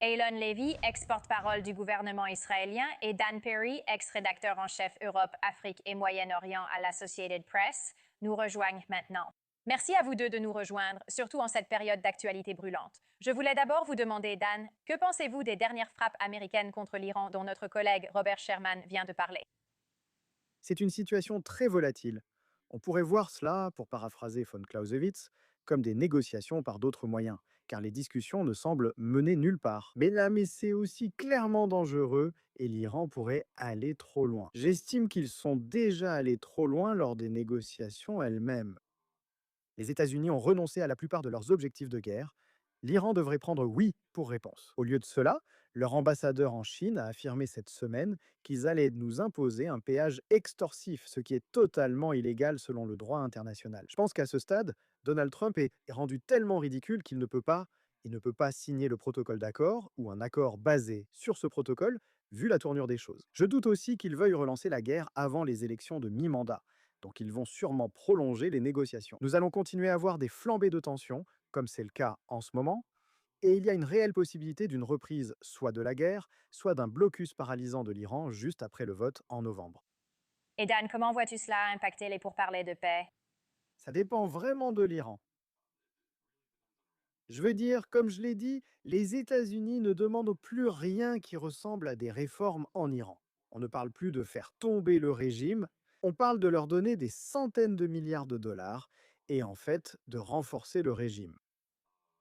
Eylon Levy, ex-porte-parole du gouvernement israélien, et Dan Perry, ex-rédacteur en chef Europe, Afrique et Moyen-Orient à l'Associated Press, nous rejoignent maintenant. Merci à vous deux de nous rejoindre, surtout en cette période d'actualité brûlante. Je voulais d'abord vous demander, Dan, que pensez-vous des dernières frappes américaines contre l'Iran dont notre collègue Robert Sherman vient de parler? C'est une situation très volatile. On pourrait voir cela, pour paraphraser von Clausewitz, comme des négociations par d'autres moyens, car les discussions ne semblent mener nulle part. Mais c'est aussi clairement dangereux et l'Iran pourrait aller trop loin. J'estime qu'ils sont déjà allés trop loin lors des négociations elles-mêmes. Les États-Unis ont renoncé à la plupart de leurs objectifs de guerre. L'Iran devrait prendre oui pour réponse. Au lieu de cela, leur ambassadeur en Chine a affirmé cette semaine qu'ils allaient nous imposer un péage extorsif, ce qui est totalement illégal selon le droit international. Je pense qu'à ce stade, Donald Trump est rendu tellement ridicule il ne peut pas signer le protocole d'accord ou un accord basé sur ce protocole, vu la tournure des choses. Je doute aussi qu'il veuille relancer la guerre avant les élections de mi-mandat. Donc ils vont sûrement prolonger les négociations. Nous allons continuer à avoir des flambées de tension, comme c'est le cas en ce moment, et il y a une réelle possibilité d'une reprise soit de la guerre, soit d'un blocus paralysant de l'Iran juste après le vote en novembre. Et Dan, comment vois-tu cela impacter les pourparlers de paix? Ça dépend vraiment de l'Iran. Je veux dire, comme je l'ai dit, les États-Unis ne demandent plus rien qui ressemble à des réformes en Iran. On ne parle plus de faire tomber le régime, on parle de leur donner des centaines de milliards de dollars et en fait de renforcer le régime.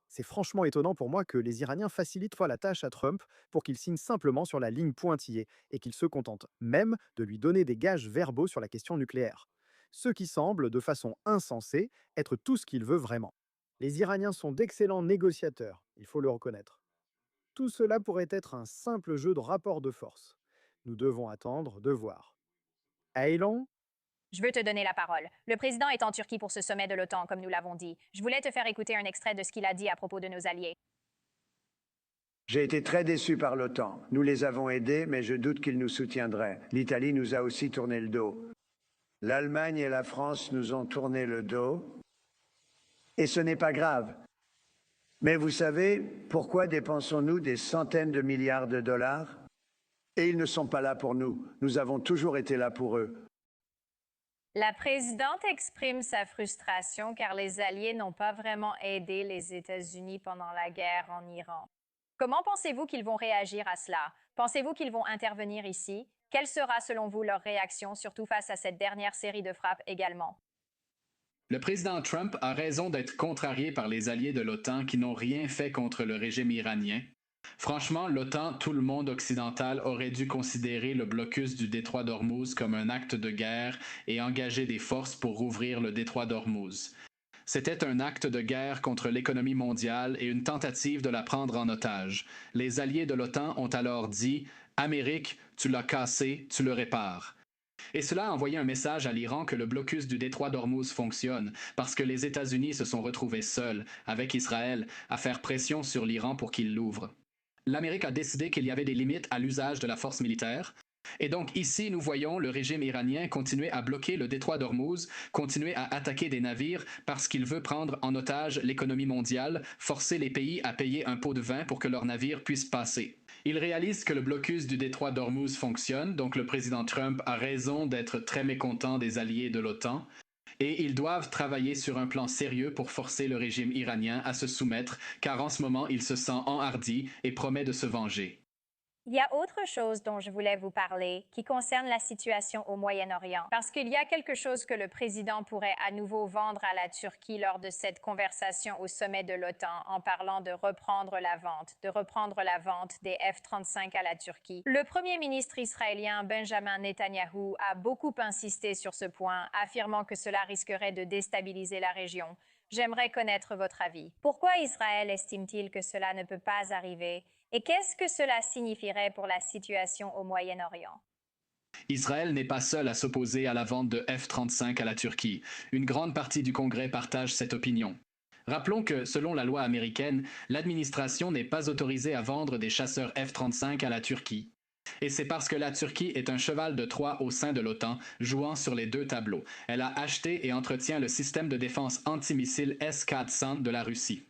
C'est franchement étonnant pour moi que les Iraniens facilitent la tâche à Trump pour qu'il signe simplement sur la ligne pointillée et qu'il se contente même de lui donner des gages verbaux sur la question nucléaire. Ce qui semble, de façon insensée, être tout ce qu'il veut vraiment. Les Iraniens sont d'excellents négociateurs, il faut le reconnaître. Tout cela pourrait être un simple jeu de rapport de force. Nous devons attendre de voir. Aylon, Je veux te donner la parole. Le président est en Turquie pour ce sommet de l'OTAN, comme nous l'avons dit. Je voulais te faire écouter un extrait de ce qu'il a dit à propos de nos alliés. J'ai été très déçu par l'OTAN. Nous les avons aidés, mais je doute qu'ils nous soutiendraient. L'Italie nous a aussi tourné le dos. L'Allemagne et la France nous ont tourné le dos. Et ce n'est pas grave. Mais vous savez, pourquoi dépensons-nous des centaines de milliards de dollars? Et ils ne sont pas là pour nous. Nous avons toujours été là pour eux. La présidente exprime sa frustration car les Alliés n'ont pas vraiment aidé les États-Unis pendant la guerre en Iran. Comment pensez-vous qu'ils vont réagir à cela? Pensez-vous qu'ils vont intervenir ici? Quelle sera selon vous leur réaction, surtout face à cette dernière série de frappes également? Le président Trump a raison d'être contrarié par les alliés de l'OTAN qui n'ont rien fait contre le régime iranien. Franchement, l'OTAN, tout le monde occidental aurait dû considérer le blocus du détroit d'Ormuz comme un acte de guerre et engager des forces pour rouvrir le détroit d'Ormuz. C'était un acte de guerre contre l'économie mondiale et une tentative de la prendre en otage. Les alliés de l'OTAN ont alors dit « Amérique, tu l'as cassé, tu le répares ». Et cela a envoyé un message à l'Iran que le blocus du détroit d'Ormuz fonctionne, parce que les États-Unis se sont retrouvés seuls, avec Israël, à faire pression sur l'Iran pour qu'il l'ouvre. L'Amérique a décidé qu'il y avait des limites à l'usage de la force militaire. Et donc ici, nous voyons le régime iranien continuer à bloquer le détroit d'Ormuz, continuer à attaquer des navires parce qu'il veut prendre en otage l'économie mondiale, forcer les pays à payer un pot de vin pour que leurs navires puissent passer. Il réalise que le blocus du détroit d'Ormuz fonctionne, donc le président Trump a raison d'être très mécontent des alliés de l'OTAN, et ils doivent travailler sur un plan sérieux pour forcer le régime iranien à se soumettre, car en ce moment il se sent enhardi et promet de se venger. Il y a autre chose dont je voulais vous parler qui concerne la situation au Moyen-Orient, parce qu'il y a quelque chose que le président pourrait à nouveau vendre à la Turquie lors de cette conversation au sommet de l'OTAN en parlant de reprendre la vente des F-35 à la Turquie. Le premier ministre israélien Benjamin Netanyahou a beaucoup insisté sur ce point, affirmant que cela risquerait de déstabiliser la région. J'aimerais connaître votre avis. Pourquoi Israël estime-t-il que cela ne peut pas arriver? Et qu'est-ce que cela signifierait pour la situation au Moyen-Orient? Israël n'est pas seul à s'opposer à la vente de F-35 à la Turquie. Une grande partie du Congrès partage cette opinion. Rappelons que, selon la loi américaine, l'administration n'est pas autorisée à vendre des chasseurs F-35 à la Turquie. Et c'est parce que la Turquie est un cheval de Troie au sein de l'OTAN, jouant sur les deux tableaux. Elle a acheté et entretient le système de défense antimissile S-400 de la Russie.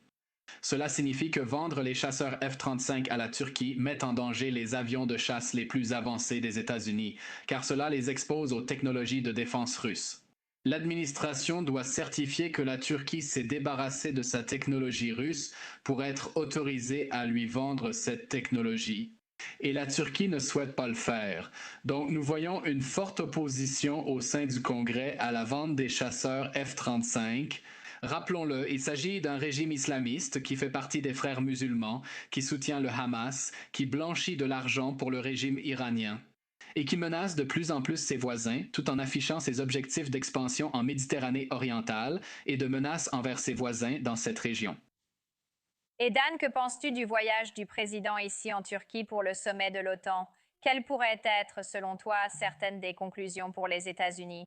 Cela signifie que vendre les chasseurs F-35 à la Turquie met en danger les avions de chasse les plus avancés des États-Unis, car cela les expose aux technologies de défense russes. L'administration doit certifier que la Turquie s'est débarrassée de sa technologie russe pour être autorisée à lui vendre cette technologie. Et la Turquie ne souhaite pas le faire. Donc nous voyons une forte opposition au sein du Congrès à la vente des chasseurs F-35. Rappelons-le, il s'agit d'un régime islamiste qui fait partie des frères musulmans, qui soutient le Hamas, qui blanchit de l'argent pour le régime iranien et qui menace de plus en plus ses voisins tout en affichant ses objectifs d'expansion en Méditerranée orientale et de menaces envers ses voisins dans cette région. Et Dan, que penses-tu du voyage du président ici en Turquie pour le sommet de l'OTAN? Quelles pourraient être, selon toi, certaines des conclusions pour les États-Unis?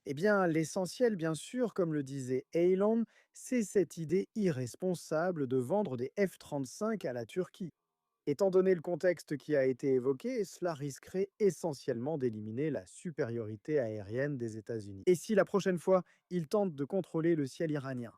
Eh bien, l'essentiel, bien sûr, comme le disait Elon, c'est cette idée irresponsable de vendre des F-35 à la Turquie. Étant donné le contexte qui a été évoqué, cela risquerait essentiellement d'éliminer la supériorité aérienne des États-Unis. Et si la prochaine fois, ils tentent de contrôler le ciel iranien,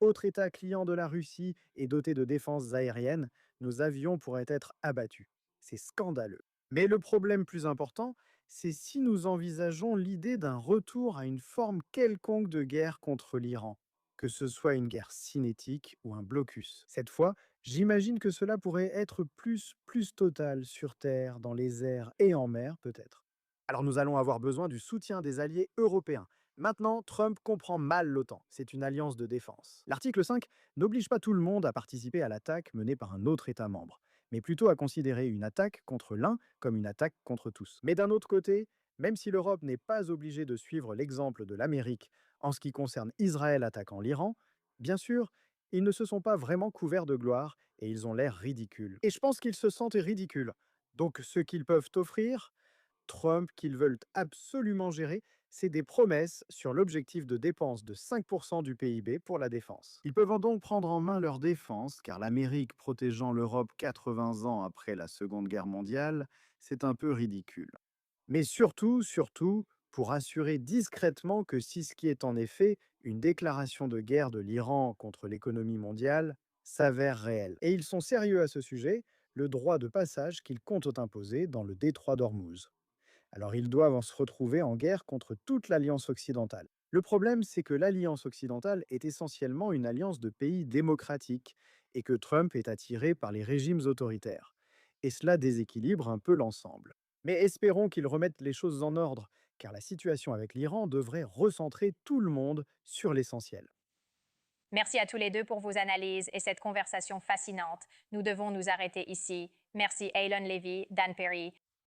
autre État client de la Russie et doté de défenses aériennes, nos avions pourraient être abattus. C'est scandaleux. Mais le problème plus important, c'est si nous envisageons l'idée d'un retour à une forme quelconque de guerre contre l'Iran, que ce soit une guerre cinétique ou un blocus. Cette fois, j'imagine que cela pourrait être plus total sur Terre, dans les airs et en mer peut-être. Alors nous allons avoir besoin du soutien des alliés européens. Maintenant, Trump comprend mal l'OTAN. C'est une alliance de défense. L'article 5 n'oblige pas tout le monde à participer à l'attaque menée par un autre État membre, mais plutôt à considérer une attaque contre l'un comme une attaque contre tous. Mais d'un autre côté, même si l'Europe n'est pas obligée de suivre l'exemple de l'Amérique en ce qui concerne Israël attaquant l'Iran, bien sûr, ils ne se sont pas vraiment couverts de gloire et ils ont l'air ridicules. Et je pense qu'ils se sentent ridicules. Donc ce qu'ils peuvent offrir, Trump, qu'ils veulent absolument gérer, c'est des promesses sur l'objectif de dépense de 5% du PIB pour la défense. Ils peuvent donc prendre en main leur défense, car l'Amérique protégeant l'Europe 80 ans après la Seconde Guerre mondiale, c'est un peu ridicule. Mais surtout, pour assurer discrètement que si ce qui est en effet une déclaration de guerre de l'Iran contre l'économie mondiale s'avère réel. Et ils sont sérieux à ce sujet, le droit de passage qu'ils comptent imposer dans le détroit d'Ormuz. Alors ils doivent en se retrouver en guerre contre toute l'Alliance occidentale. Le problème, c'est que l'Alliance occidentale est essentiellement une alliance de pays démocratiques et que Trump est attiré par les régimes autoritaires. Et cela déséquilibre un peu l'ensemble. Mais espérons qu'ils remettent les choses en ordre, car la situation avec l'Iran devrait recentrer tout le monde sur l'essentiel. Merci à tous les deux pour vos analyses et cette conversation fascinante. Nous devons nous arrêter ici. Merci Aylon Levy, Dan Perry.